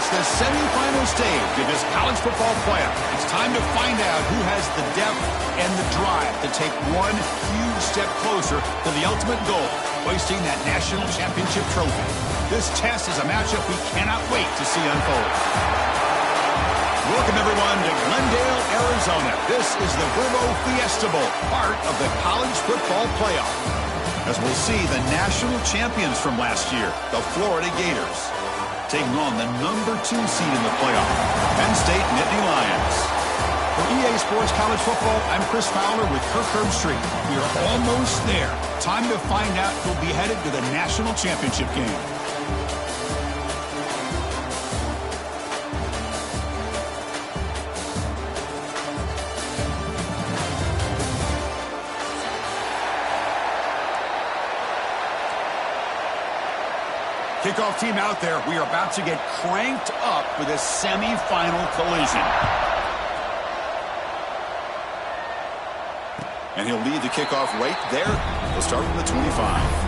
It's the semifinal stage of this college football playoff. It's time to find out who has the depth and the drive to take one huge step closer to the ultimate goal, hoisting that national championship trophy. This test is a matchup we cannot wait to see unfold. Welcome, everyone, to Glendale, Arizona. This is the Verbo Fiesta Bowl, part of the college football playoff. As we'll see the national champions from last year, the Florida Gators, taking on the #2 seed in the playoff, Penn State Nittany Lions. For EA Sports College Football, I'm Chris Fowler with Kirk Herbstreit. We are almost there. Time to find out who'll be headed to the national championship game. Kickoff team out there. We are about to get cranked up with a semifinal collision. And he'll lead the kickoff right there. He'll start from the 25.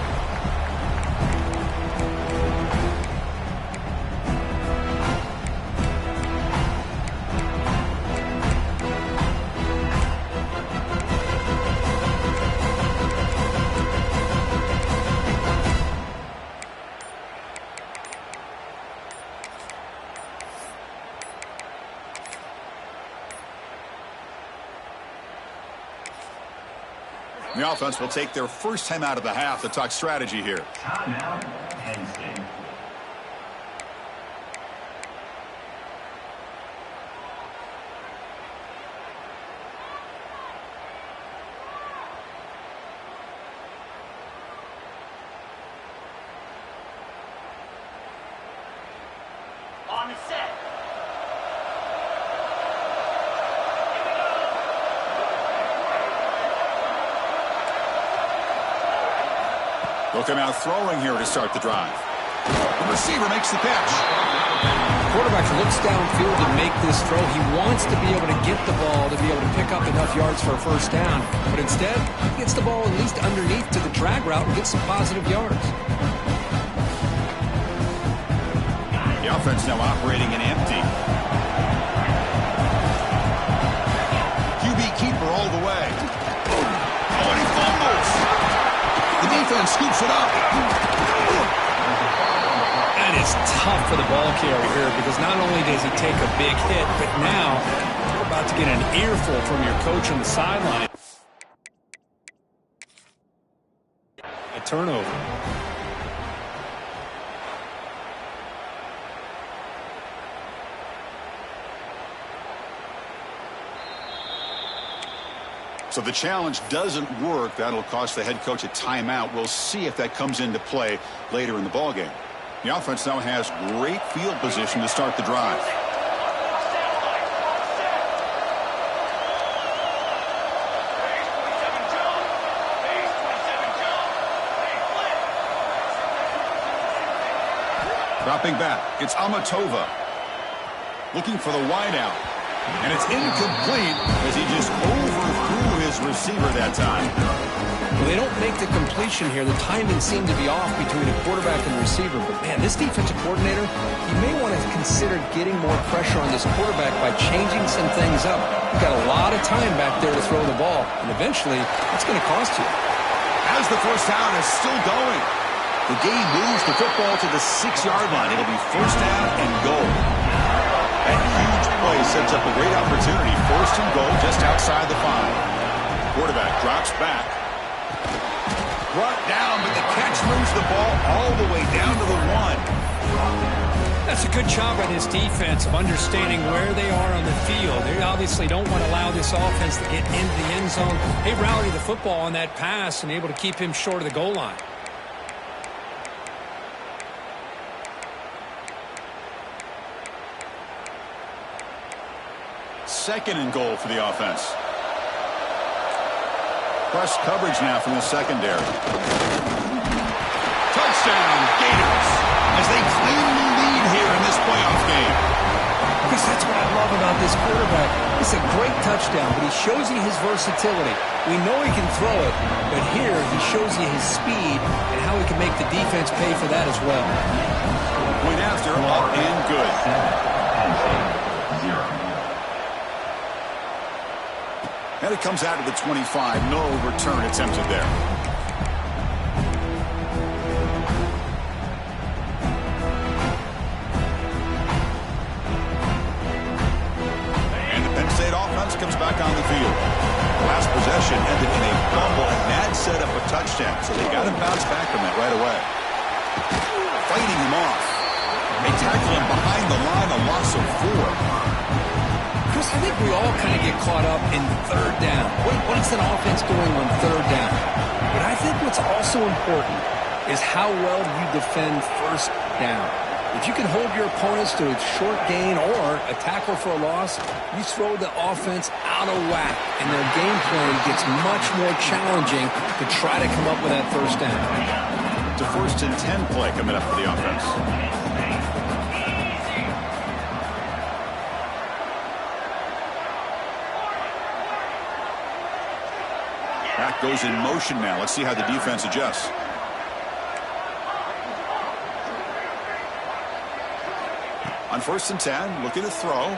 The offense will take their first time out of the half to talk strategy here. Timeout, Penn State. On the set. They'll come out throwing here to start the drive. The receiver makes the catch. The quarterback looks downfield to make this throw. He wants to be able to get the ball to be able to pick up enough yards for a first down. But instead, he gets the ball at least underneath to the drag route and gets some positive yards. The offense now operating in empty. QB keeper all the way. Oh, and he fumbles. The defense scoops it up. That is tough for the ball carrier here because not only does he take a big hit, but now you're about to get an earful from your coach on the sideline. A turnover. So the challenge doesn't work. That'll cost the head coach a timeout. We'll see if that comes into play later in the ballgame. The offense now has great field position to start the drive. Dropping back, it's Amatova. Looking for the wideout. And it's incomplete as he just overthrew his receiver that time. Well, they don't make the completion here. The timing seemed to be off between a quarterback and the receiver. But, man, this defensive coordinator, he may want to consider getting more pressure on this quarterback by changing some things up. You've got a lot of time back there to throw the ball. And eventually, it's going to cost you. As the first down is still going. The game moves the football to the 6-yard line. It'll be first down and goal. That huge play sets up a great opportunity. First and goal just outside the 5. Quarterback drops back. Brought down, but the catch moves the ball all the way down to the 1. That's a good job by this defense of understanding where they are on the field. They obviously don't want to allow this offense to get into the end zone. They rallied the football on that pass and able to keep him short of the goal line. Second and goal for the offense. Press coverage now from the secondary. Touchdown, Gators, as they claim the lead here in this playoff game. Chris, that's what I love about this quarterback. It's a great touchdown, but he shows you his versatility. We know he can throw it, but here he shows you his speed and how he can make the defense pay for that as well. Point after, up and good. Penn State, 0. And it comes out to the 25. No return attempted there. And the Penn State offense comes back on the field. Last possession ended in a fumble, and that set up a touchdown. So they got to bounce back from it right away. Fighting him off. They tackle him behind the line, a loss of 4. Chris, I think we all kind of get caught up in third down. What is an offense doing on third down? But I think what's also important is how well you defend first down. If you can hold your opponents to a short gain or a tackle for a loss, you throw the offense out of whack, and their game plan gets much more challenging to try to come up with that first down. To first and 10 play coming up for the offense. Back goes in motion now. Let's see how the defense adjusts. On first and 10, looking to throw.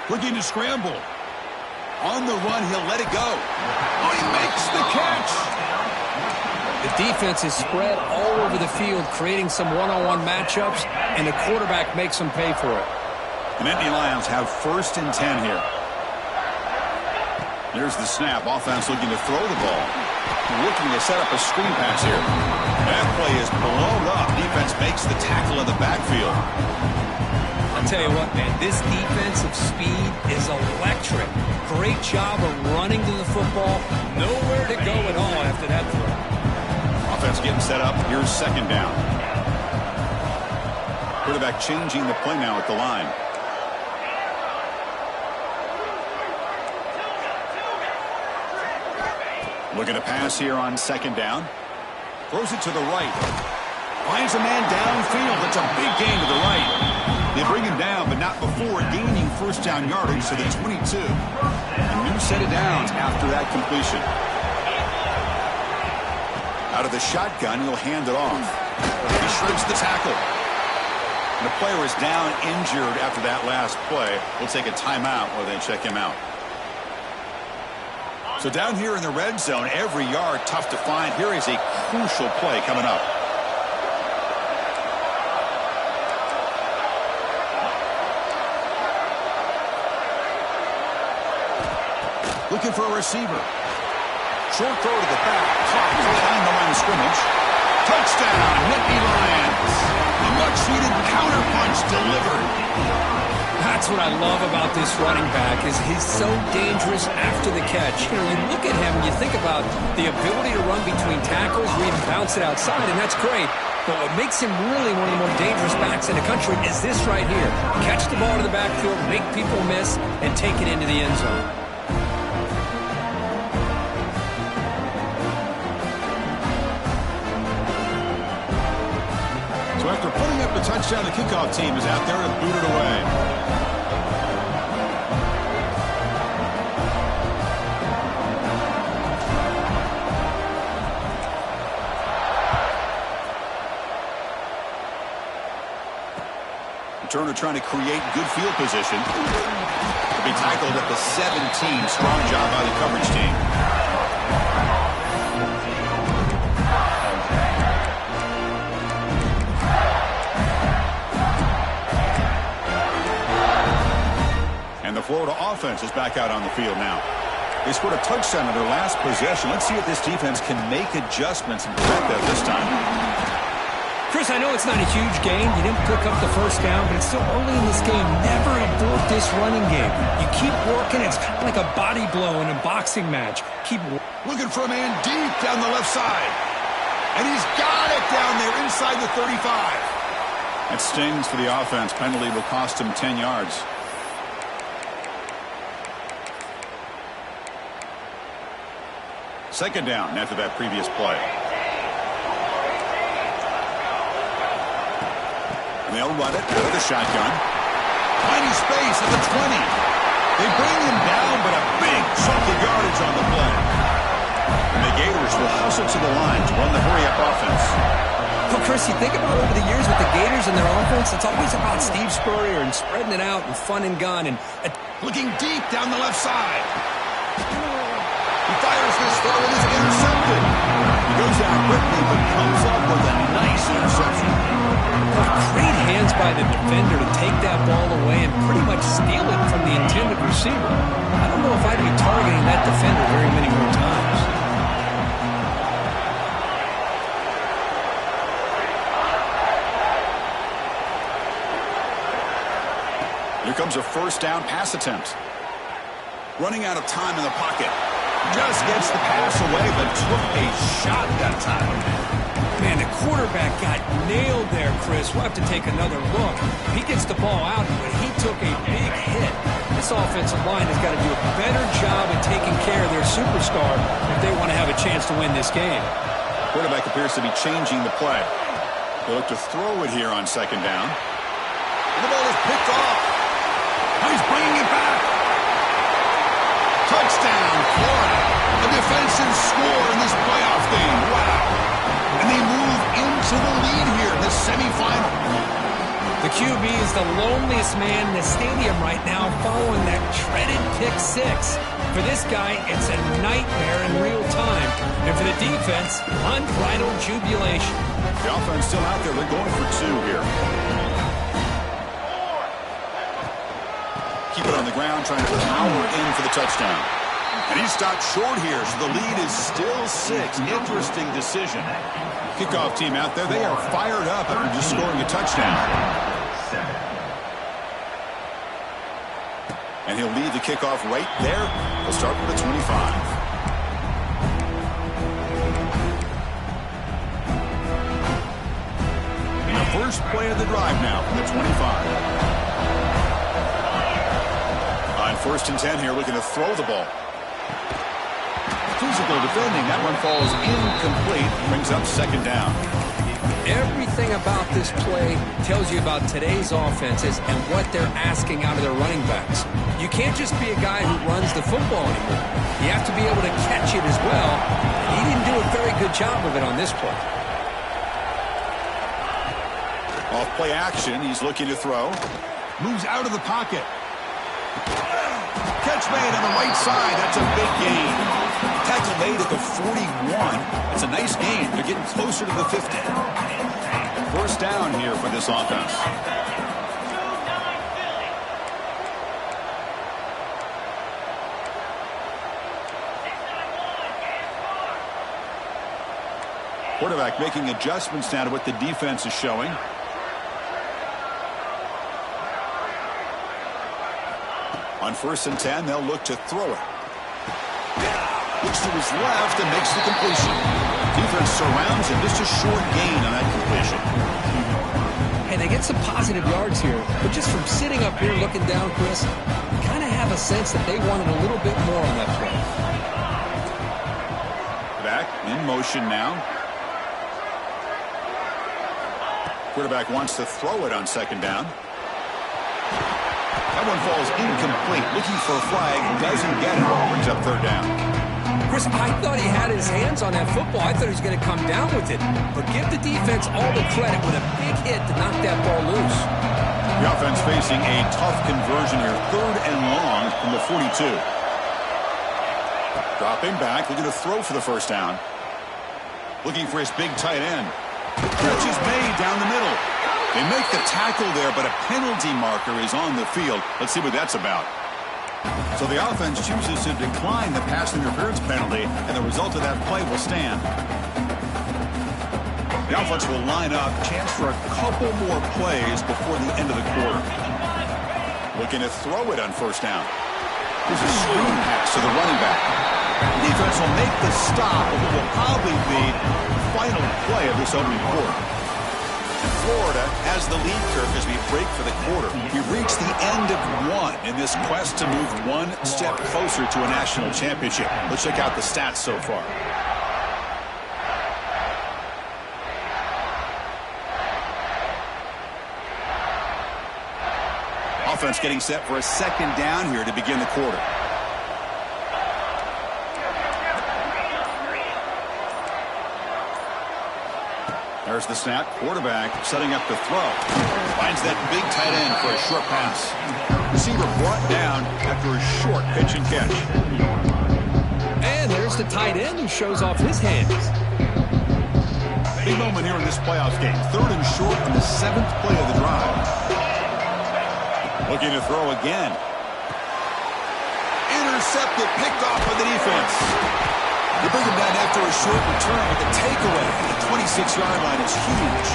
Looking to scramble. On the run, he'll let it go. Oh, he makes the catch. The defense is spread all over the field, creating some one-on-one matchups, and the quarterback makes them pay for it. The Nittany Lions have first and 10 here. There's the snap. Offense looking to throw the ball. Looking to set up a screen pass here. That play is blown up. Defense makes the tackle in the backfield. I'll tell you what, man, this defensive speed is electric. Great job of running to the football. Nowhere to go at all after that throw. Offense getting set up. Here's second down. Quarterback changing the play now at the line. Looking to pass here on second down. Throws it to the right. Finds a man downfield. That's a big gain to the right. They bring him down, but not before gaining first down yardage to the 22. A new set of downs after that completion. Out of the shotgun, he'll hand it off. He shreds the tackle. And the player is down injured after that last play. We'll take a timeout while they check him out. So down here in the red zone, every yard tough to find. Here is a crucial play coming up. Looking for a receiver. Short throw to the back. Caught behind the line of scrimmage. Touchdown, Nittany Lions. A much-needed counterpunch delivered. That's what I love about this running back is he's so dangerous after the catch. You know, you look at him and you think about the ability to run between tackles or even bounce it outside, and that's great. But what makes him really one of the more dangerous backs in the country is this right here. Catch the ball to the backfield, make people miss, and take it into the end zone. So after putting up the touchdown, the kickoff team is out there to boot it away. Turner trying to create good field position. To be tackled at the 17. Strong job by the coverage team. And the Florida offense is back out on the field now. They scored a touchdown on their last possession. Let's see if this defense can make adjustments and correct that this time. Chris, I know it's not a huge game. You didn't pick up the first down, but it's still early in this game. Never abort this running game. You keep working. It's kind of like a body blow in a boxing match. Keep looking for a man deep down the left side. And he's got it down there inside the 35. That stings for the offense. Penalty will cost him 10 yards. Second down after that previous play. They'll run it out of the shotgun. Tiny space at the 20. They bring him down, but a big chunk of yardage on the play. And the Gators will hustle to the line to run the hurry-up offense. Well, Chris, you think about over the years with the Gators and their offense, it's always about Steve Spurrier and spreading it out and fun and gun. And looking deep down the left side. He fires this throw and is intercepted. He goes out quickly but comes up with a nice interception. Great hands by the defender to take that ball away and pretty much steal it from the intended receiver. I don't know if I'd be targeting that defender very many more times. Here comes a first down pass attempt. Running out of time in the pocket. Just gets the pass away, but took a shot that time. Man, the quarterback got nailed there, Chris. We'll have to take another look. He gets the ball out, but he took a big hit. This offensive line has got to do a better job of taking care of their superstar if they want to have a chance to win this game. Quarterback appears to be changing the play. They look to throw it here on second down. And the ball is picked off. Now he's bringing it back. Touchdown, Florida. A defensive score in this playoff game. Wow. And they move into the lead here in this semifinal. The QB is the loneliest man in the stadium right now following that dreaded pick six. For this guy, it's a nightmare in real time. And for the defense, unbridled jubilation. The offense still out there. They're going for two here. Keep it on the ground, trying to power in for the touchdown. And he stopped short here, so the lead is still 6. Interesting decision. Kickoff team out there, they are fired up after just scoring a touchdown. And he'll lead the kickoff right there. He'll start with the 25. And the first play of the drive now from the 25. On 1st and 10 here, looking to throw the ball. Physical defending. That one falls incomplete. Brings up second down. Everything about this play tells you about today's offenses and what they're asking out of their running backs. You can't just be a guy who runs the football anymore. You have to be able to catch it as well. He didn't do a very good job of it on this play. Off play action. He's looking to throw. Moves out of the pocket. Catch made on the right side. That's a big gain. Tackle made at the 41. It's a nice gain. They're getting closer to the 50. First down here for this offense. Quarterback making adjustments now to what the defense is showing. On 1st and 10, they'll look to throw it. Looks to his left and makes the completion. Defense surrounds him. Just a short gain on that completion. Hey, they get some positive yards here, but just from sitting up here looking down, Chris, you kind of have a sense that they wanted a little bit more on that play. Back in motion now. Quarterback wants to throw it on second down. That one falls incomplete. Looking for a flag. Doesn't get it. Brings up third down. Chris, I thought he had his hands on that football. I thought he was going to come down with it. But give the defense all the credit with a big hit to knock that ball loose. The offense facing a tough conversion here. 3rd and long from the 42. Dropping back. Looking to throw for the first down. Looking for his big tight end. Catch is made down the middle. They make the tackle there, but a penalty marker is on the field. Let's see what that's about. So the offense chooses to decline the pass interference penalty, and the result of that play will stand. The offense will line up. Chance for a couple more plays before the end of the quarter. Looking to throw it on first down. Here's a screen pass to the running back. The defense will make the stop of what will probably be the final play of this opening quarter. Florida has the lead, Kirk, as we break for the quarter. We've reached the end of one in this quest to move one step closer to a national championship. Let's check out the stats so far. Offense getting set for a second down here to begin the quarter. There's the snap. Quarterback setting up to throw. Finds that big tight end for a short pass. Receiver brought down after a short pitch and catch. And there's the tight end who shows off his hands. Big moment here in this playoffs game. 3rd and short on the 7th play of the drive. Looking to throw again. Intercepted, picked off by the defense. They bring him down after a short return, but the takeaway at the 26-yard line is huge.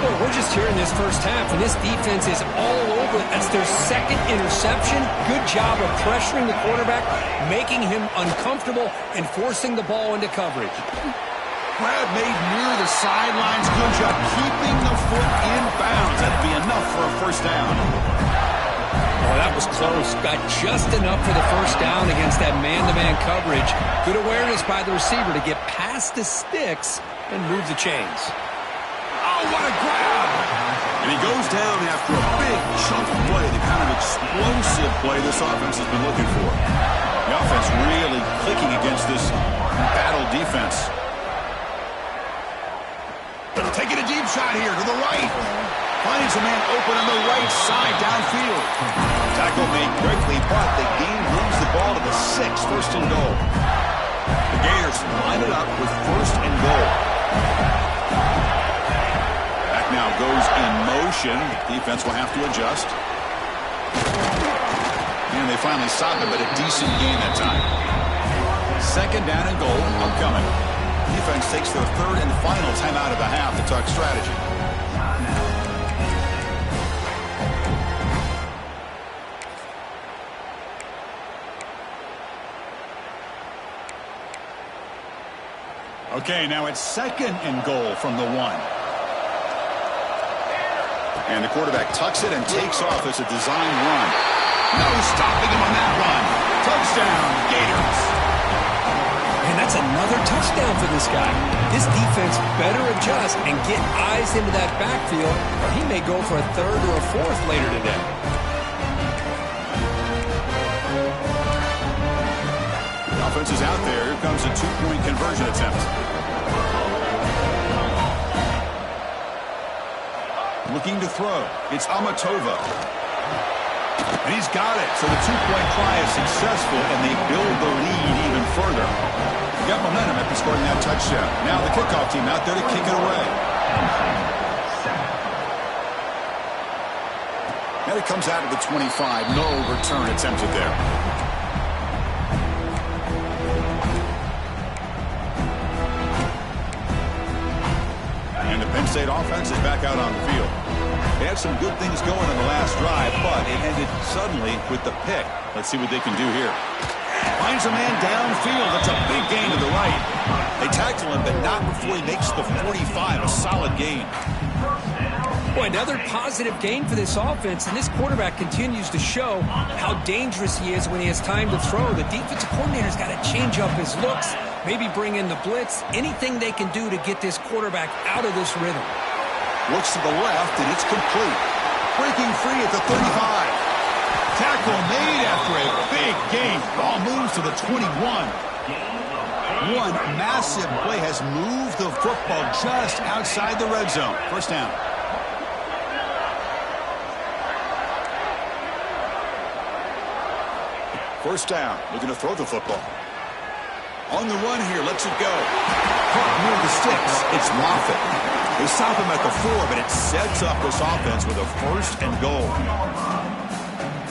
Well, we're just here in this first half, and this defense is all over it. That's their 2nd interception. Good job of pressuring the quarterback, making him uncomfortable, and forcing the ball into coverage. Grab made near the sidelines. Good job keeping the foot in bounds. That'd be enough for a first down. Oh, that was close. Got just enough for the first down against that man-to-man coverage. Good awareness by the receiver to get past the sticks and move the chains. Oh, what a grab! And he goes down after a big chunk of play, the kind of explosive play this offense has been looking for. The offense really clicking against this battle defense. Taking a deep shot here to the right. Finds a man open on the right side downfield. Tackle made quickly, but the game moves the ball to the 6, 1st and goal. The Gators line it up with 1st and goal. Back now goes in motion. Defense will have to adjust. And they finally stop him, but a decent gain that time. 2nd down and goal upcoming. Defense takes their 3rd and final timeout of the half to talk strategy. Okay, now it's 2nd and goal from the 1. And the quarterback tucks it and takes off as a design run. No stopping him on that run. Touchdown, Gators. And that's another touchdown for this guy. This defense better adjust and get eyes into that backfield, or he may go for a 3rd or a 4th later today. The offense is out there. Here comes a 2-point conversion attempt. Looking to throw. It's Amatova. And he's got it. So the 2-point try is successful, and they build the lead even further. They got momentum after scoring that touchdown. Now the kickoff team out there to kick it away. Now it comes out of the 25. No return attempted there. And the Penn State offense is back out on the field. They had some good things going in the last drive, but it ended suddenly with the pick. Let's see what they can do here. Finds a man downfield. That's a big gain to the right. They tackle him, but not before he makes the 45. A solid gain. Boy, another positive gain for this offense, and this quarterback continues to show how dangerous he is when he has time to throw. The defensive coordinator's got to change up his looks, maybe bring in the blitz, anything they can do to get this quarterback out of this rhythm. Looks to the left, and it's complete. Breaking free at the 35. Tackle made after a big gain. Ball moves to the 21. One massive play has moved the football just outside the red zone. First down. First down. Looking to throw the football. On the run here. Lets it go. Caught near the sticks. It's Moffitt. They stop him at the 4, but it sets up this offense with a 1st and goal.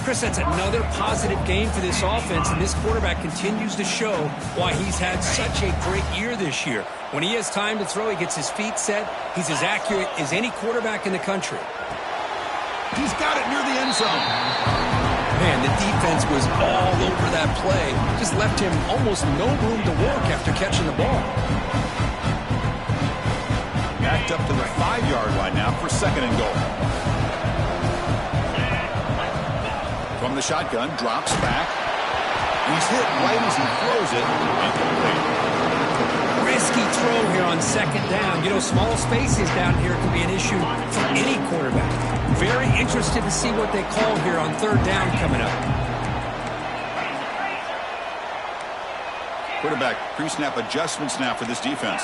Chris, that's another positive game for this offense, and this quarterback continues to show why he's had such a great year this year. When he has time to throw, he gets his feet set. He's as accurate as any quarterback in the country. He's got it near the end zone. Man, the defense was all over that play. Just left him almost no room to work after catching the ball. Backed up to the 5-yard line now for 2nd and goal. From the shotgun, drops back. He's hit right as he throws it. Risky throw here on 2nd down. You know, small spaces down here can be an issue for any quarterback. Very interested to see what they call here on 3rd down coming up. Quarterback pre-snap adjustments now for this defense.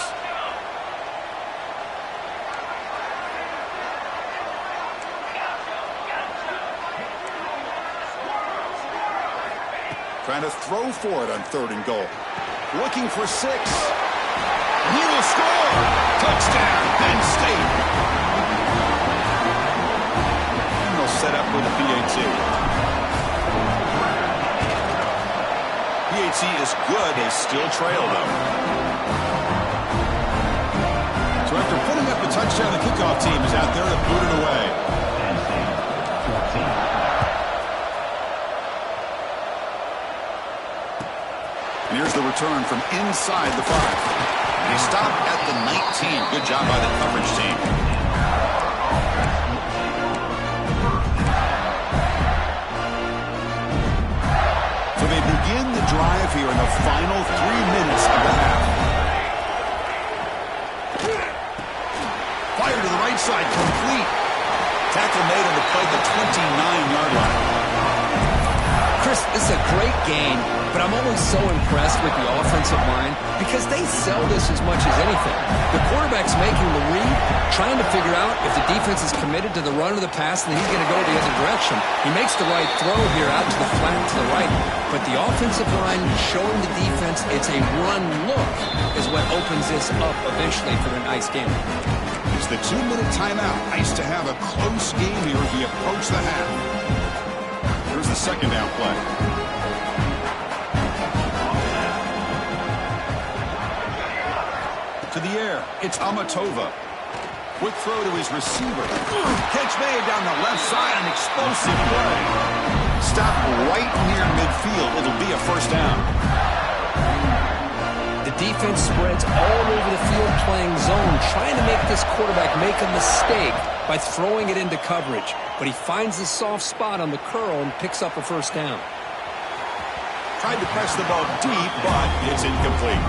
Trying to throw for it on 3rd and goal. Looking for 6. He will score. Touchdown, Penn State. And they'll set up with a PAT. PAT is good. They still trail, though. So after putting up a touchdown, the kickoff team is out there to boot it away. Penn State 14. And here's the return from inside the 5. They stop at the 19. Good job by the coverage team. So they begin the drive here in the final 3 minutes of the half. Fire to the right side, complete. Tackle made on the play, the 29-yard line. Chris, this is a great game, but I'm always so impressed with the offensive line because they sell this as much as anything. The quarterback's making the read, trying to figure out if the defense is committed to the run or the pass, and then he's going to go the other direction. He makes the right throw here out to the flat to the right, but the offensive line showing the defense it's a run look is what opens this up eventually for a nice game. It's the 2-minute timeout. Nice to have a close game here as we approach the half. Here's the 2nd down play. To the air, it's Amatova. Quick throw to his receiver. Catch made down the left side, an explosive play. Stop right near midfield. It'll be a 1st down. The defense spreads all over the field playing zone, trying to make this quarterback make a mistake by throwing it into coverage. But he finds the soft spot on the curl and picks up a 1st down. Tried to press the ball deep, but it's incomplete.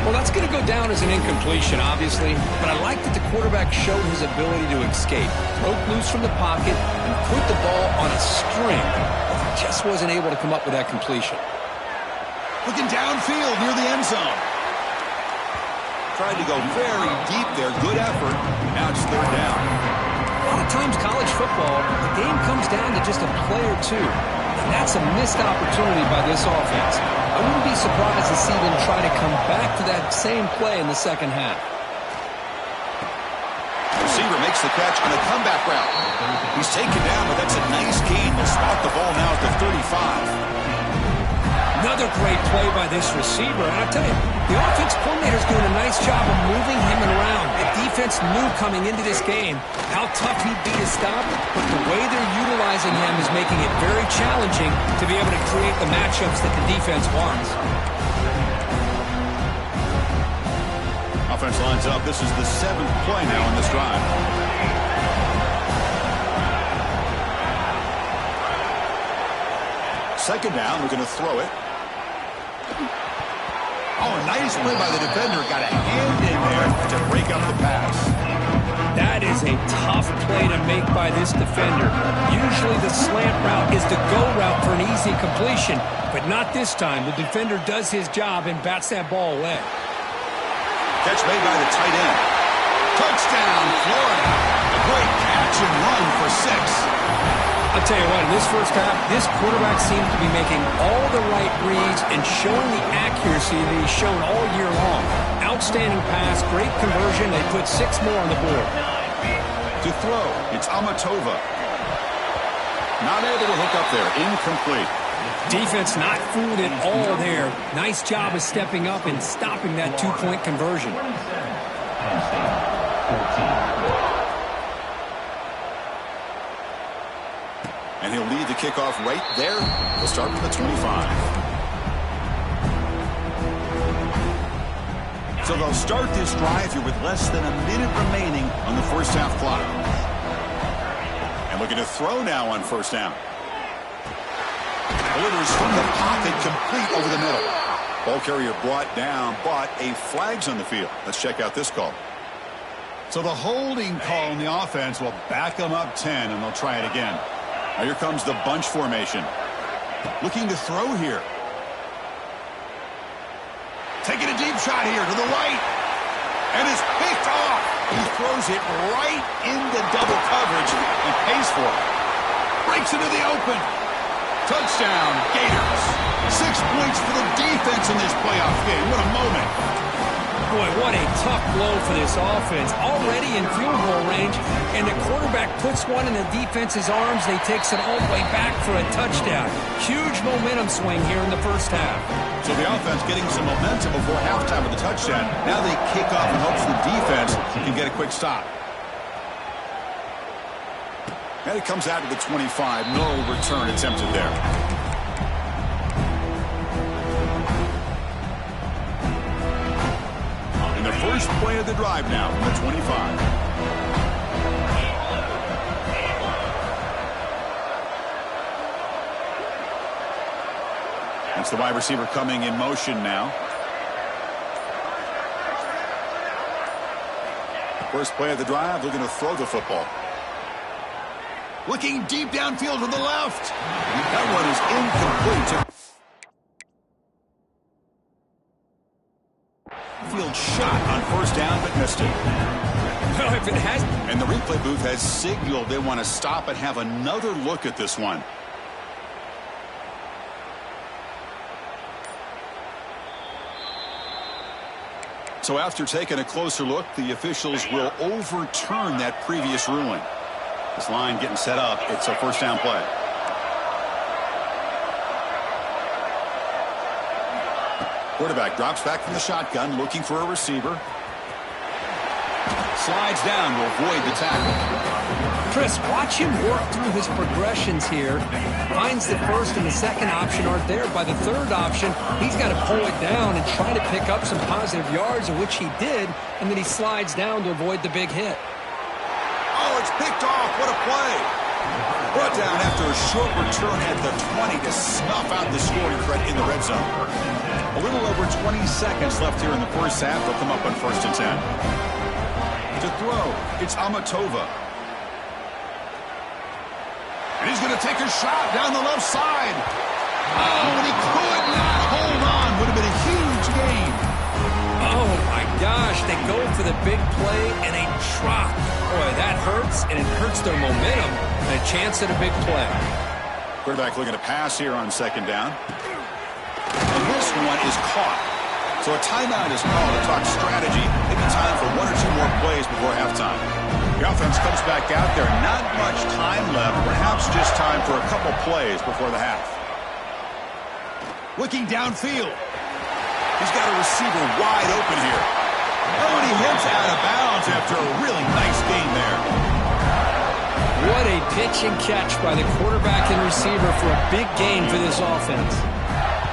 Well, that's going to go down as an incompletion, obviously, but I like that the quarterback showed his ability to escape, broke loose from the pocket, and put the ball on a string. Just wasn't able to come up with that completion. Looking downfield near the end zone. Tried to go very deep there. Good effort. Now it's 3rd down. A lot of times college football, the game comes down to just a play or two. And that's a missed opportunity by this offense. I wouldn't be surprised to see them try to come back to that same play in the 2nd half. Receiver makes the catch on a comeback route. He's taken down, but that's a nice gain. They'll spot the ball now at the 35. Another great play by this receiver. And I tell you, the offense coordinator's doing a nice job of moving him around. The defense knew coming into this game how tough he'd be to stop, but the way they're utilizing him is making it very challenging to be able to create the matchups that the defense wants. Offense lines up. This is the 7th play now in this drive. Second down, we're going to throw it. Oh, nice play by the defender. Got a hand in there to break up the pass. That is a tough play to make by this defender. Usually the slant route is the go route for an easy completion, but not this time. The defender does his job and bats that ball away. Catch made by the tight end. Touchdown, Florida. A great catch and run for 6. I'll tell you what, in this 1st half, this quarterback seems to be making all the right reads and showing the accuracy that he's shown all year long. Outstanding pass, great conversion. They put 6 more on the board. To throw, it's Amatova. Not able to hook up there. Incomplete. Defense not fooled at all there. Nice job of stepping up and stopping that 2-point conversion. Penn State 14. And he'll lead the kickoff right there. He'll start from the 25. So they'll start this drive here with less than a minute remaining on the 1st half clock. And looking to throw now on 1st down. Delivers from the pocket, complete over the middle. Ball carrier brought down, but a flag's on the field. Let's check out this call. So the holding call on the offense will back them up 10, and they'll try it again. Now here comes the bunch formation. Looking to throw here. Taking a deep shot here to the right. And is picked off. He throws it right into double coverage and pays for it. Breaks into the open. Touchdown, Gators. 6 points for the defense in this playoff game. What a moment. Boy, what a tough blow for this offense. Already in field goal range, and the quarterback puts one in the defense's arms. They takes it all the way back for a touchdown. Huge momentum swing here in the first half. So the offense getting some momentum before halftime with the touchdown. Now they kick off in hopes the defense can get a quick stop. And it comes out to the 25. No return attempted there. And the first play of the drive now from the 25. That's the wide receiver coming in motion now. First play of the drive, looking to throw the football. Looking deep downfield to the left. That one is incomplete. Field shot on first down, but missed it. Well, if it has... And the replay booth has signaled they want to stop and have another look at this one. So after taking a closer look, the officials will overturn that previous ruling. This line getting set up. It's a first down play. Quarterback drops back from the shotgun, looking for a receiver. Slides down to avoid the tackle. Chris, watch him work through his progressions here. Finds the first and the second option aren't there. By the third option, he's got to pull it down and try to pick up some positive yards, of which he did, and then he slides down to avoid the big hit. Oh, it's picked off. What a play. Brought down after a short return at the 20 to snuff out the scoring threat in the red zone. A little over 20 seconds left here in the first half. They'll come up on 1st and 10. To throw, it's Amatova. And he's going to take a shot down the left side. Oh, and he could not hold on. Would have been a huge gain. Oh, my gosh. They go for the big play, and they drop. Boy, that hurts, and it hurts their momentum. And a chance at a big play. Quarterback looking to pass here on 2nd down. And this one is caught. So a timeout is called to talk strategy. Maybe time for 1 or 2 more plays before halftime. The offense comes back out there. Not much time left. Perhaps just time for a couple plays before the half. Looking downfield. He's got a receiver wide open here. Oh, and he hits out of bounds after a really nice gain there. What a pitch and catch by the quarterback and receiver for a big gain for this offense.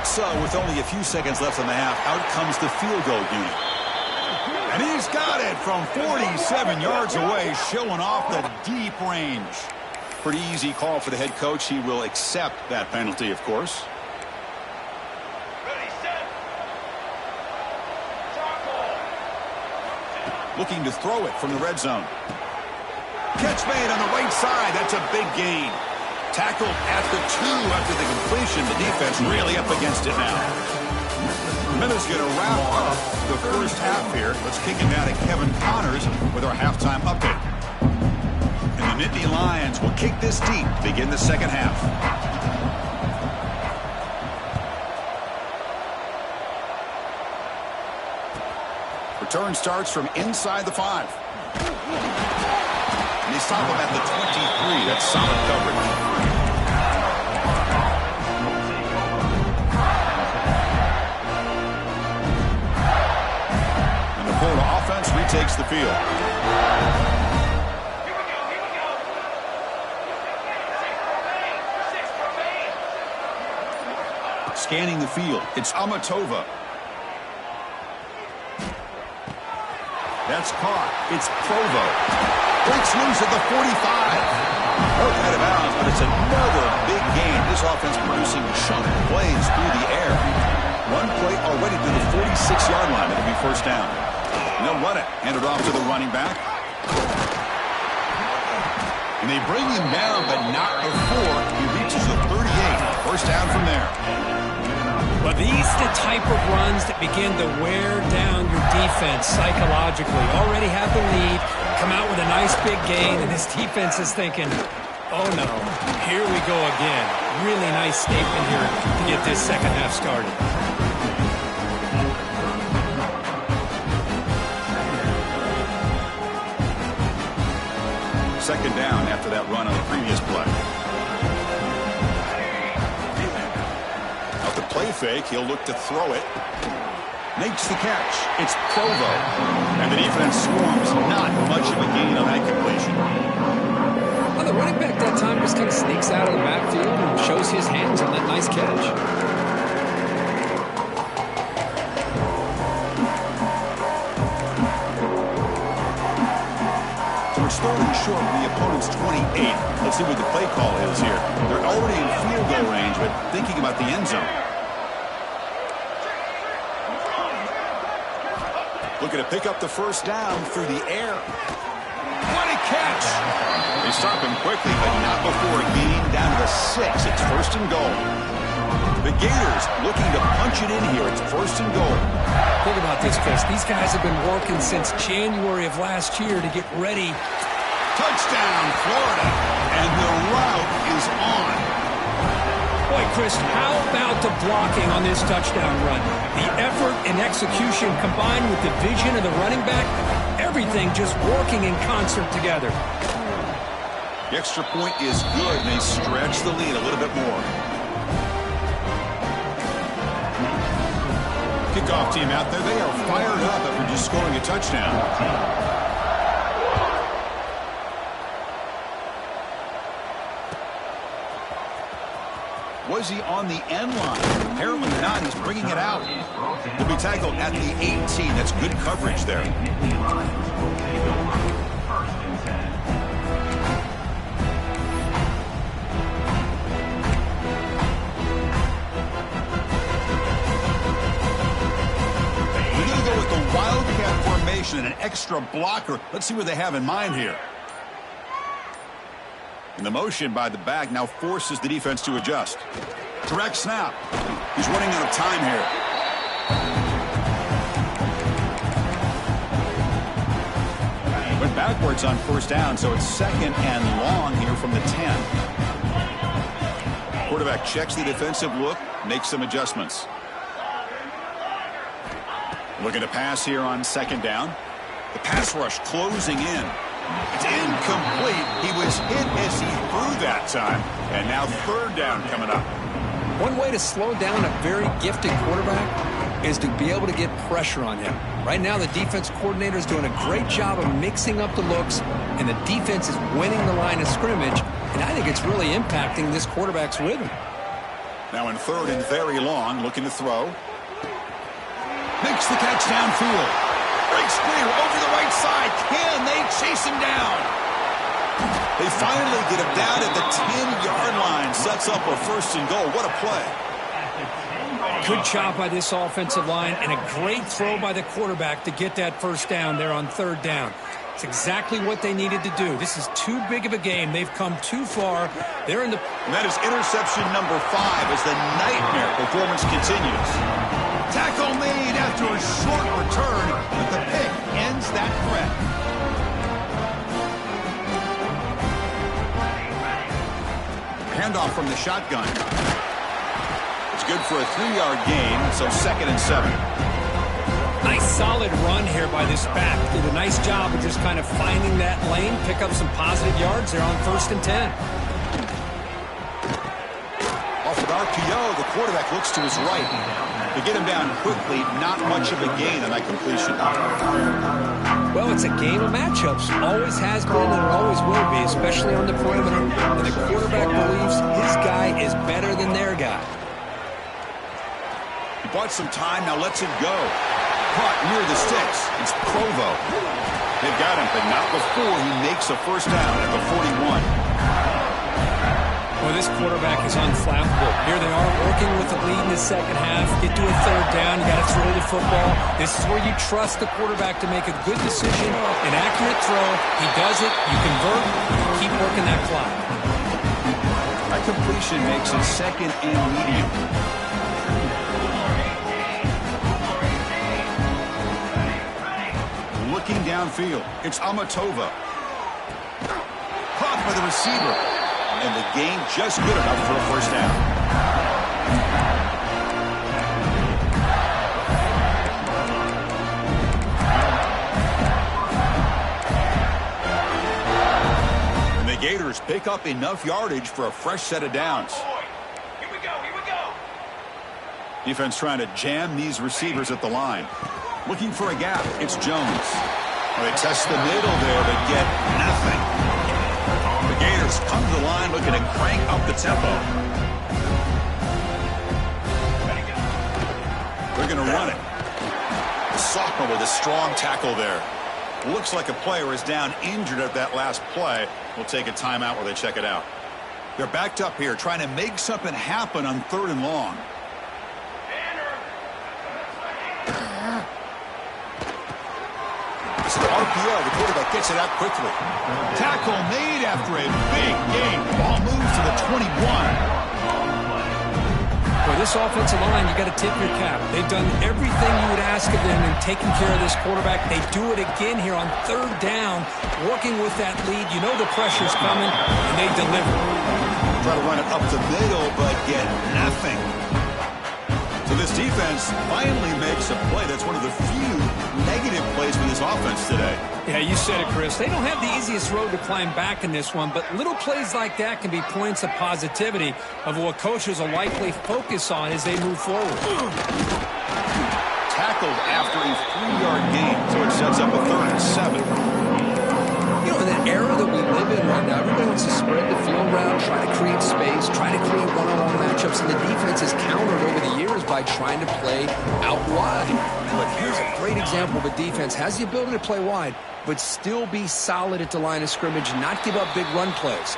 So, with only a few seconds left in the half, out comes the field goal unit. And he's got it from 47 yards away, showing off the deep range. Pretty easy call for the head coach. He will accept that penalty, of course. Ready, set. Looking to throw it from the red zone. Catch made on the right side. That's a big gain. Tackled at the 2 after the completion. The defense really up against it now. Minutes going to wrap up the first half here. Let's kick it down to Kevin Connors with our halftime update. And the Nittany Lions will kick this deep to begin the second half. Return starts from inside the 5. And they stop him at the 23. That's solid coverage. And the Florida offense retakes the field. Here we go. 6 remain. Scanning the field. It's Amatova. That's caught. It's Provo. Breaks loose at the 45. Both out of bounds, but it's another big gain. This offense producing chunk plays through the air. One play already to the 46-yard line. It'll be first down. And they'll run it. Hand it off to the running back. And they bring him down, but not before he reaches the 38. First down from there. Well, these are the type of runs that begin to wear down your defense psychologically. Already have the lead, come out with a nice big gain, and this defense is thinking, Oh, no. Here we go again. Really nice statement here to get this second half started. Second down after that run on the previous play. Out the play fake, he'll look to throw it. Makes the catch. It's Provo. And the defense swarms. Not much of a gain on that completion. Well, the running back that time just kind of sneaks out of the backfield and shows his hands on that nice catch. So we're starting short of the opponent's 28. Let's see what the play call is here. They're already in field goal range, but thinking about the end zone. Looking to pick up the first down through the air. What a catch! They stop him quickly, but not before a gain down to the 6. It's first and goal. The Gators looking to punch it in here. It's first and goal. Think about this, Chris. These guys have been working since January of last year to get ready. Touchdown, Florida. And the route is on. Boy, Chris, how about the blocking on this touchdown run? The effort and execution combined with the vision of the running back, everything just working in concert together. The extra point is good, and they stretch the lead a little bit more. Kickoff team out there, they are fired up after just scoring a touchdown. Was he on the end line? Apparently not. He's bringing it out. He'll be tackled at the 18. That's good coverage there. We're going to go with the Wildcat formation and an extra blocker. Let's see what they have in mind here. And the motion by the back now forces the defense to adjust. Direct snap. He's running out of time here. Went backwards on first down, so it's second and long here from the 10. Quarterback checks the defensive look, makes some adjustments. Looking to pass here on second down. The pass rush closing in. It's incomplete. He was hit as he threw that time. And now third down coming up. One way to slow down a very gifted quarterback is to be able to get pressure on him. Right now, the defense coordinator is doing a great job of mixing up the looks, and the defense is winning the line of scrimmage, and I think it's really impacting this quarterback's rhythm. Now in third and very long, looking to throw. Makes the catch downfield. Breaks clear over the right side. Can they chase him down? They finally get him down at the 10-yard line. Sets up a first and goal. What a play. Good job by this offensive line and a great throw by the quarterback to get that first down there on third down. It's exactly what they needed to do. This is too big of a game. They've come too far. They're in the... And that is interception number 5 as the nightmare performance continues. Tackle made after a short return, but the pick ends that threat. Handoff from the shotgun. It's good for a 3-yard gain, so second and 7. Nice solid run here by this back. Did a nice job of just kind of finding that lane, pick up some positive yards there on first and 10. Off with RPO, the quarterback looks to his right. To get him down quickly, not much of a gain on that completion. Well, it's a game of matchups. Always has been and it always will be, especially on the perimeter. And the quarterback believes his guy is better than their guy. He bought some time, now lets it go. Caught near the sticks. It's Provo. They've got him, but not before he makes a first down at the 41. Well, this quarterback is unflappable. Here they are working with the lead in the second half. Get to a third down. You got to throw the football. This is where you trust the quarterback to make a good decision, an accurate throw. He does it. You convert. You keep working that clock. That completion makes it second and medium. Looking downfield, it's Amatova. Caught by the receiver. and the gain just good enough for a first down. And the Gators pick up enough yardage for a fresh set of downs. Here we go, here we go. Defense trying to jam these receivers at the line. Looking for a gap. It's Jones. Well, they test the middle there, but get nothing. The Gators come to the line looking to crank up the tempo. They're going to run it. The sophomore with a strong tackle there. Looks like a player is down injured at that last play. We'll take a timeout while they check it out. They're backed up here trying to make something happen on 3rd and long. This is the RPO. The quarterback gets it out quickly. Tackle made after a big gain. Ball moves to the 21. For this offensive line, you got to tip your cap. They've done everything you would ask of them in taking care of this quarterback. They do it again here on 3rd down, working with that lead. You know the pressure's coming, and they deliver. Try to run it up the middle, but get nothing. So this defense finally makes a play. That's one of the few negative plays for this offense today. Yeah, you said it, Chris. They don't have the easiest road to climb back in this one, but little plays like that can be points of positivity of what coaches will likely focus on as they move forward. Tackled after a 3-yard gain, so it sets up a 3rd and 7. You know, in the era that we live in right now, everybody wants to spread the field around, try to create space, try to create one-on-one matchups, and the defense has countered over the years by trying to play out wide. But here's a great example of a defense has the ability to play wide, but still be solid at the line of scrimmage and not give up big run plays.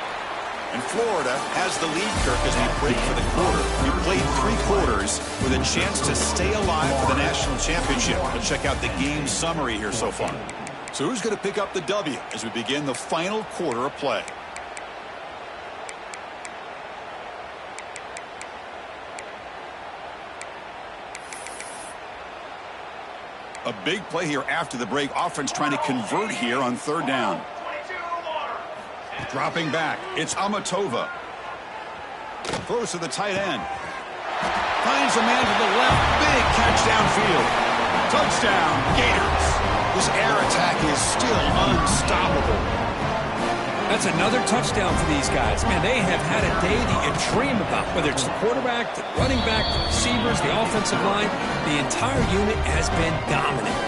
And Florida has the lead, Kirk, as we break for the quarter. We played 3 quarters with a chance to stay alive for the national championship. Let's check out the game summary here so far. So who's going to pick up the W as we begin the final quarter of play? A big play here after the break. Offense trying to convert here on 3rd down. Dropping back. It's Amatova. Throws to the tight end. Finds a man to the left. Big catch downfield. Touchdown, Gators. This air attack is still unstoppable. That's another touchdown for these guys. Man, they have had a day that you dream about, whether it's the quarterback, the running back, the receivers, the offensive line. The entire unit has been dominant.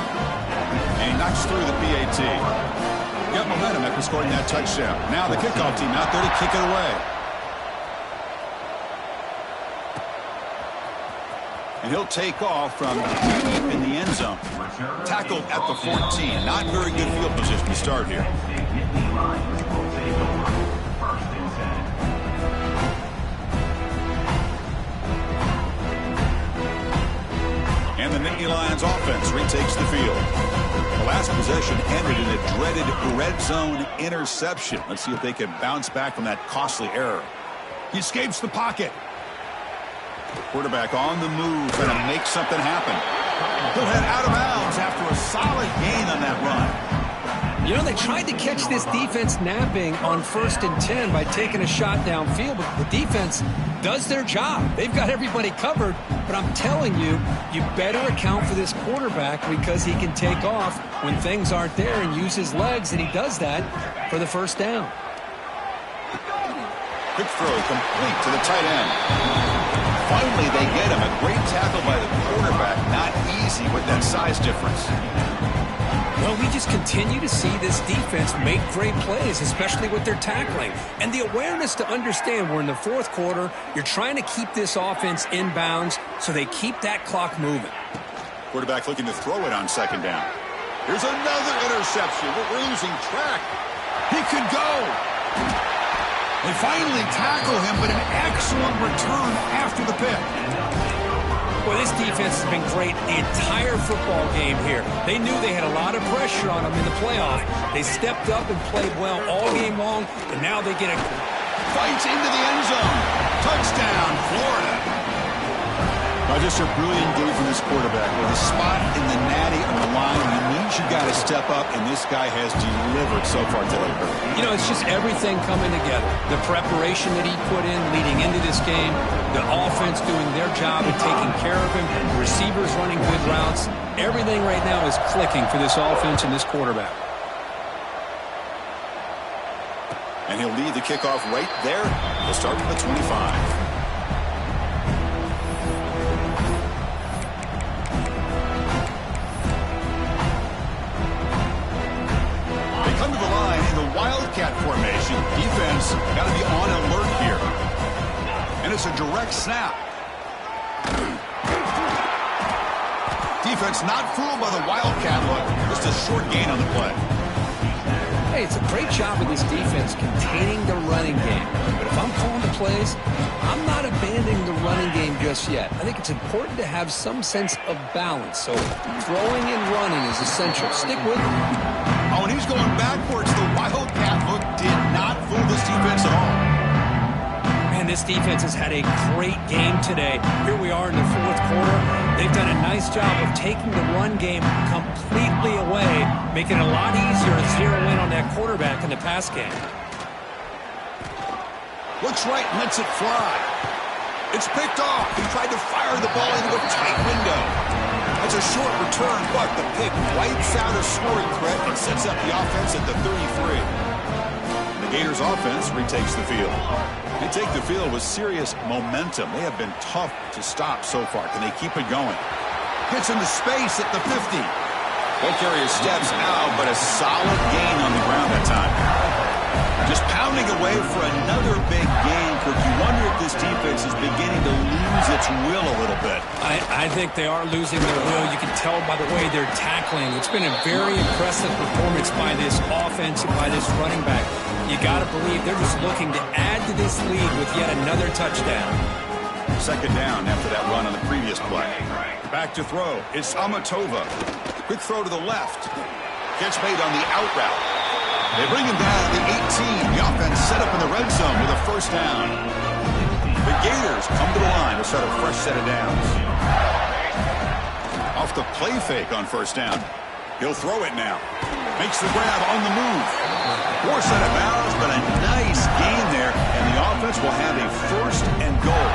And he knocks through the PAT. Got momentum after scoring that touchdown. Now the kickoff team out there to kick it away. And he'll take off from deep in the end zone. Tackled at the 14. Not very good field position to start here. And the Nittany Lions offense retakes the field. The last possession ended in a dreaded red zone interception. Let's see if they can bounce back from that costly error. He escapes the pocket. Quarterback on the move, trying to make something happen. He'll head out of bounds after a solid gain on that run. You know, they tried to catch this defense napping on 1st and 10 by taking a shot downfield, but the defense does their job. They've got everybody covered, but I'm telling you, you better account for this quarterback because he can take off when things aren't there and use his legs, and he does that for the 1st down. Quick throw complete to the tight end. Finally, they get him. A great tackle by the quarterback. Not easy with that size difference. Well, we just continue to see this defense make great plays, especially with their tackling. And the awareness to understand we're in the 4th quarter, you're trying to keep this offense in bounds so they keep that clock moving. Quarterback looking to throw it on 2nd down. Here's another interception. We're losing track. He could go. They finally tackle him, but an excellent return after the pick. Well, this defense has been great the entire football game here. They knew they had a lot of pressure on them in the playoff. They stepped up and played well all game long, and now they get a... Fights into the end zone. Touchdown, Florida. Just a brilliant game from this quarterback. With a spot in the natty on the line, he means you got to step up, and this guy has delivered so far today. You know, it's just everything coming together. The preparation that he put in leading into this game, the offense doing their job and taking care of him, the receivers running good routes. Everything right now is clicking for this offense and this quarterback. And he'll lead the kickoff right there. He'll start from the 25. Wildcat formation. Defense got to be on alert here. And it's a direct snap. Defense not fooled by the Wildcat look. Just a short gain on the play. Hey, it's a great job of this defense containing the running game. But if I'm calling the plays, I'm not abandoning the running game just yet. I think it's important to have some sense of balance. So throwing and running is essential. Stick with it. Oh, and he's going backwards. The Wildcat look did not fool this defense at all. Man, this defense has had a great game today. Here we are in the fourth quarter. They've done a nice job of taking the run game completely away, making it a lot easier to zero in on that quarterback in the pass game. Looks right, lets it fly. It's picked off. He tried to fire the ball into a tight window. That's a short return, but the pick wipes out a scoring threat and sets up the offense at the 33. The Gators offense retakes the field. They take the field with serious momentum. They have been tough to stop so far. Can they keep it going? Gets into space at the 50. Ball carrier steps out, but a solid gain on the ground that time. Just pounding away for another big game. Kirk, you wonder if this defense is beginning to lose its will a little bit. I think they are losing their will. You can tell by the way they're tackling. It's been a very impressive performance by this offense and by this running back. You got to believe they're just looking to add to this lead with yet another touchdown. Second down after that run on the previous play. Back to throw. It's Amatova. Quick throw to the left. Catch made on the out route. They bring him down to the 18. The offense set up in the red zone with a first down. The Gators come to the line to start a fresh set of downs. Off the play fake on first down. He'll throw it now. Makes the grab on the move. Poor set of bounds, but a nice gain there, and the offense will have a first and goal.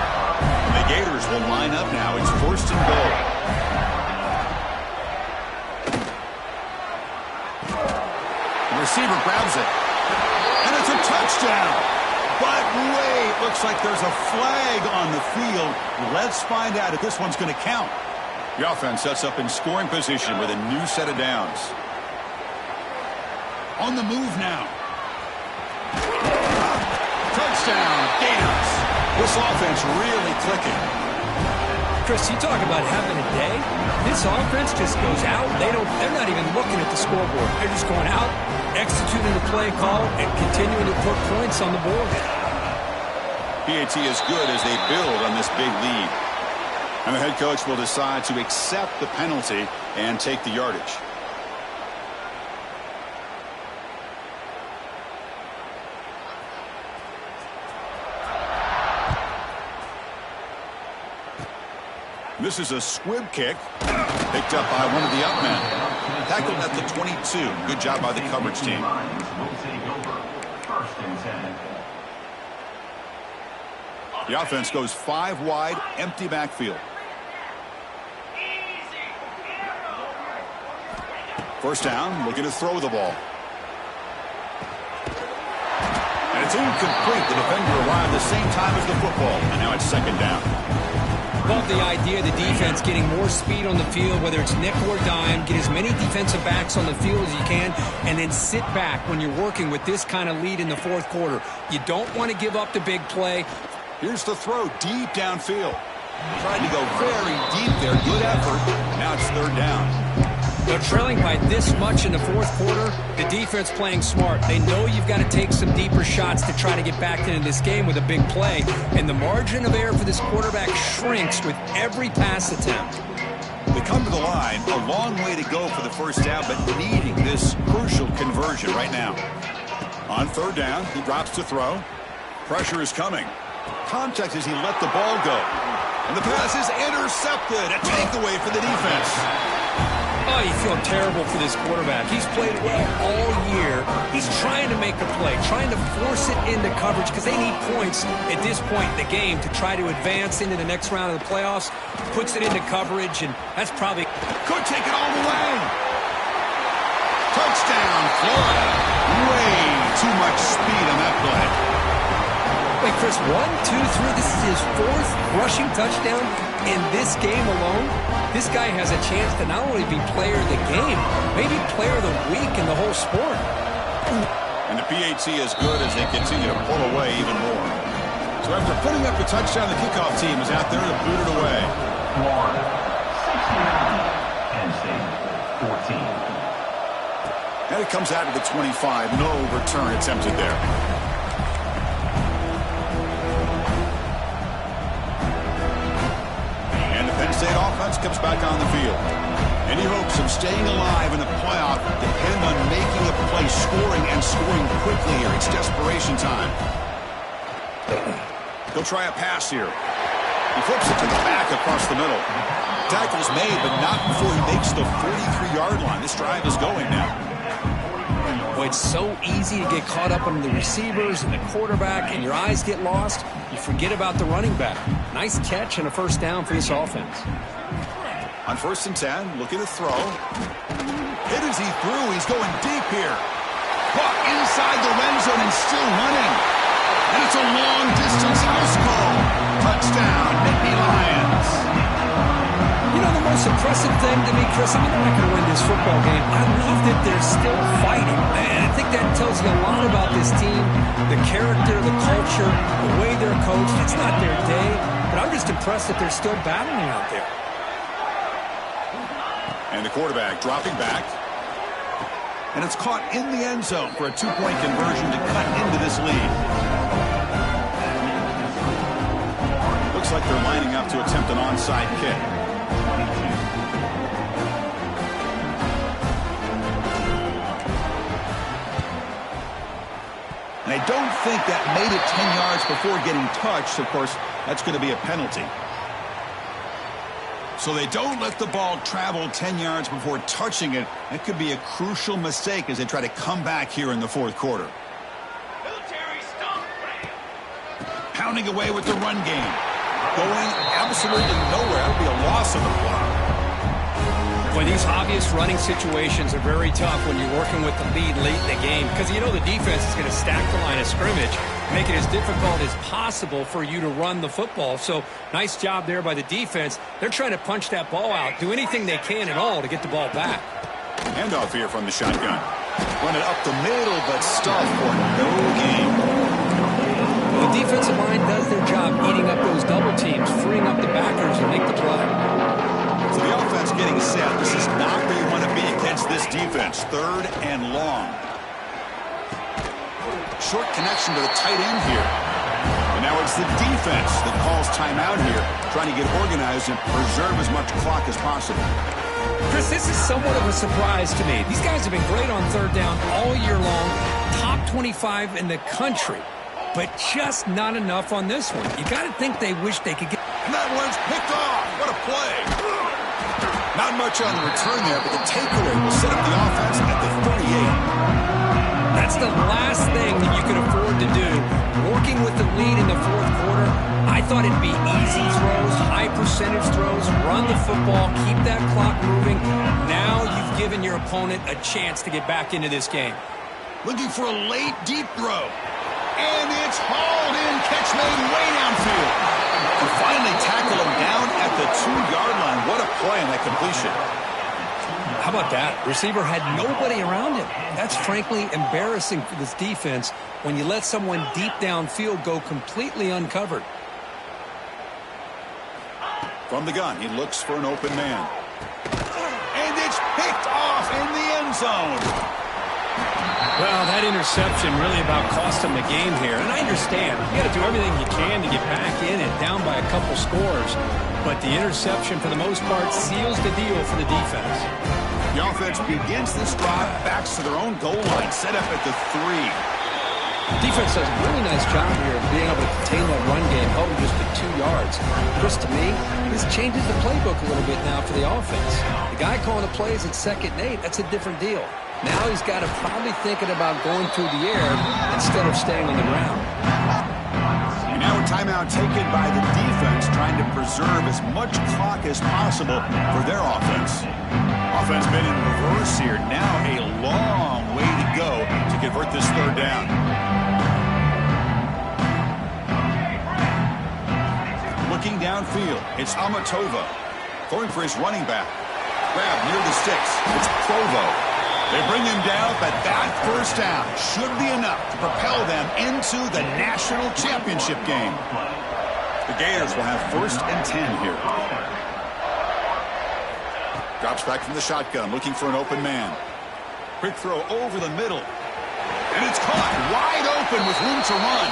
The Gators will line up now. It's first and goal. Receiver grabs it, and it's a touchdown. But wait, looks like there's a flag on the field. Let's find out if this one's going to count. The offense sets up in scoring position with a new set of downs. On the move now. Touchdown, Gators. This offense really clicking. Chris, you talk about having a day. This offense just goes out. They're not even looking at the scoreboard. They're just going out, executing the play call, and continuing to put points on the board. PAT is good as they build on this big lead. And the head coach will decide to accept the penalty and take the yardage. This is a squib kick picked up by one of the up men. Tackled at the 22. Good job by the coverage team. The offense goes 5 wide, empty backfield. First down, looking to throw the ball. And it's incomplete. The defender arrived the same time as the football. And now it's second down. Love the idea of the defense getting more speed on the field, whether it's nickel or dime, get as many defensive backs on the field as you can, and then sit back when you're working with this kind of lead in the fourth quarter. You don't want to give up the big play. Here's the throw deep downfield. Tried to go very deep there. Good effort. Now it's third down. They're trailing by this much in the fourth quarter. The defense playing smart. They know you've got to take some deeper shots to try to get back into this game with a big play. And the margin of error for this quarterback shrinks with every pass attempt. They come to the line. A long way to go for the first down, but needing this crucial conversion right now. On third down, he drops to throw. Pressure is coming. Contact as he let the ball go. And the pass is intercepted. A takeaway for the defense. Oh, you feel terrible for this quarterback. He's played well all year. He's trying to make a play, trying to force it into coverage because they need points at this point in the game to try to advance into the next round of the playoffs. Puts it into coverage, and that's probably... Could take it all the way. Touchdown, Florida. Way too much speed on that play. Wait, Chris, 1, 2, 3. This is his 4th rushing touchdown in this game alone. This guy has a chance to not only be player of the game, maybe player of the week in the whole sport. And the PAT is good as they continue to pull away even more. So after putting up the touchdown, the kickoff team is out there to boot it away. Florida, 69. Penn State, 14. And it comes out to the 25. No return attempted there. Penn State offense comes back on the field. Any hopes of staying alive in the playoff depend on making a play, scoring, and scoring quickly here. It's desperation time. He'll try a pass here. He flips it to the back across the middle. Tackle's made, but not before he makes the 43-yard line. This drive is going now. Boy, it's so easy to get caught up on the receivers and the quarterback, and your eyes get lost. You forget about the running back. Nice catch and a first down for this offense. On 1st and 10, looking to throw. Hit as he threw. He's going deep here. Caught inside the red zone and still running. And it's a long-distance house call. Touchdown, Nittany Lions. You know, the most impressive thing to me, Chris, I mean, they're not going to win this football game. I love that they're still fighting. And I think that tells you a lot about this team, the character, the culture, the way they're coached. It's not their day, but I'm just impressed that they're still battling out there. And the quarterback dropping back. And it's caught in the end zone for a 2-point conversion to cut into this lead. Looks like they're lining up to attempt an onside kick. And I don't think that made it 10 yards before getting touched. Of course, that's going to be a penalty. So they don't let the ball travel 10 yards before touching it. That could be a crucial mistake as they try to come back here in the 4th quarter. Military stomp. Pounding away with the run game. Going absolutely nowhere. That would be a loss of the play. Boy, these obvious running situations are very tough when you're working with the lead late in the game because you know the defense is going to stack the line of scrimmage, make it as difficult as possible for you to run the football. So nice job there by the defense. They're trying to punch that ball out, do anything they can at all to get the ball back. Handoff here from the shotgun. Run it up the middle, but stuff for no gain. Well, the defensive line does their job eating up those double teams, freeing up the backers and make the play. So the offense getting set. This is not where you want to be against this defense. 3rd and long. Short connection to the tight end here. And now it's the defense that calls timeout here, trying to get organized and preserve as much clock as possible. Chris, this is somewhat of a surprise to me. These guys have been great on 3rd down all year long, top 25 in the country, but just not enough on this one. You got to think they wish they could get... And that one's picked off. What a play. Not much on the return there, but the takeaway will set up the offense at the 38. That's the last thing that you could afford to do. Working with the lead in the 4th quarter, I thought it'd be easy throws, high percentage throws, run the football, keep that clock moving. Now you've given your opponent a chance to get back into this game. Looking for a late deep throw. And it's hauled in, catch made way downfield. And finally tackle him down at the 2-yard line. What a play on that completion. How about that? Receiver had nobody around him. That's frankly embarrassing for this defense when you let someone deep downfield go completely uncovered. From the gun, he looks for an open man. And it's picked off in the end zone. Well, that interception really about cost them the game here. And I understand. You got to do everything you can to get back in and down by a couple scores. But the interception, for the most part, seals the deal for the defense. The offense begins this drive, backs to their own goal line, set up at the 3. Defense does a really nice job here of being able to contain that run game, held him just to 2 yards. Chris, to me, this changes the playbook a little bit now for the offense. The guy calling the plays at 2nd and 8, that's a different deal. Now he's got to probably thinking about going through the air instead of staying on the ground. And now a timeout taken by the defense, trying to preserve as much clock as possible for their offense. Offense been in reverse here. Now a long way to go to convert this 3rd down. Looking downfield, it's Amatova. Throwing for his running back. Grab near the sticks. It's Provo. They bring him down, but that 1st down should be enough to propel them into the national championship game. The Gators will have 1st and 10 here. Drops back from the shotgun, looking for an open man. Quick throw over the middle. And it's caught wide open with room to run.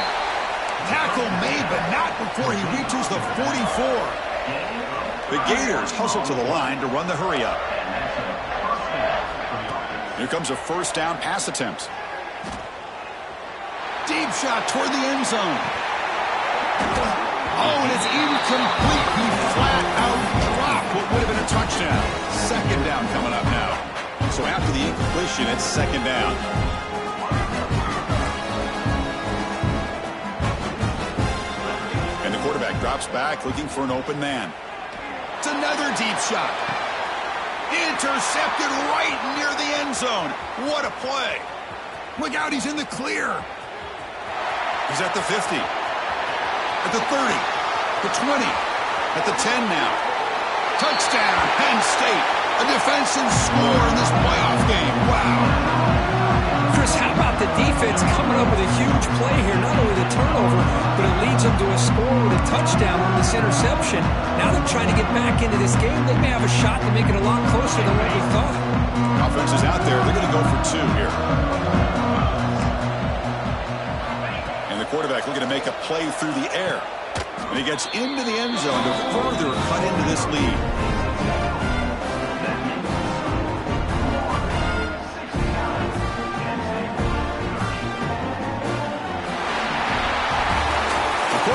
Tackle made, but not before he reaches the 44. The Gators hustle to the line to run the hurry up. Here comes a 1st down pass attempt. Deep shot toward the end zone. Oh, and it's incomplete. He flat out dropped what would have been a touchdown. 2nd down coming up now. So after the incompletion, it's 2nd down. And the quarterback drops back, looking for an open man. It's another deep shot. Intercepted right near the end zone. What a play. Look out, he's in the clear. He's at the 50. At the 30. The 20. At the 10 now. Touchdown, Penn State. A defensive score in this playoff game. Wow. Chris, how about the defense coming up with a huge play here? Not only the turnover, but it leads them to a score with a touchdown on this interception. Now they're trying to get back into this game. They may have a shot to make it a lot closer than what we thought. Offense is out there. They're going to go for 2 here. And the quarterback looking to make a play through the air. And he gets into the end zone to further cut into this lead.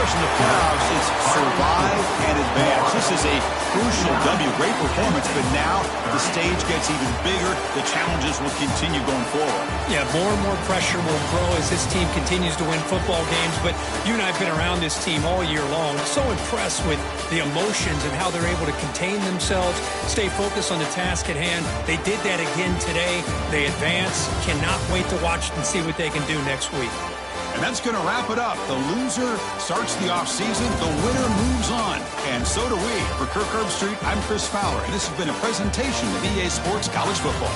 In the playoffs, it's survive and advance. This is a crucial W. Great performance, but now the stage gets even bigger. The challenges will continue going forward. Yeah, more and more pressure will grow as this team continues to win football games. But you and I have been around this team all year long. So impressed with the emotions and how they're able to contain themselves, stay focused on the task at hand. They did that again today. They advance. Cannot wait to watch and see what they can do next week. And that's going to wrap it up. The loser starts the offseason. The winner moves on. And so do we. For Kirk Herbstreit, I'm Chris Fowler. And this has been a presentation of EA Sports College Football.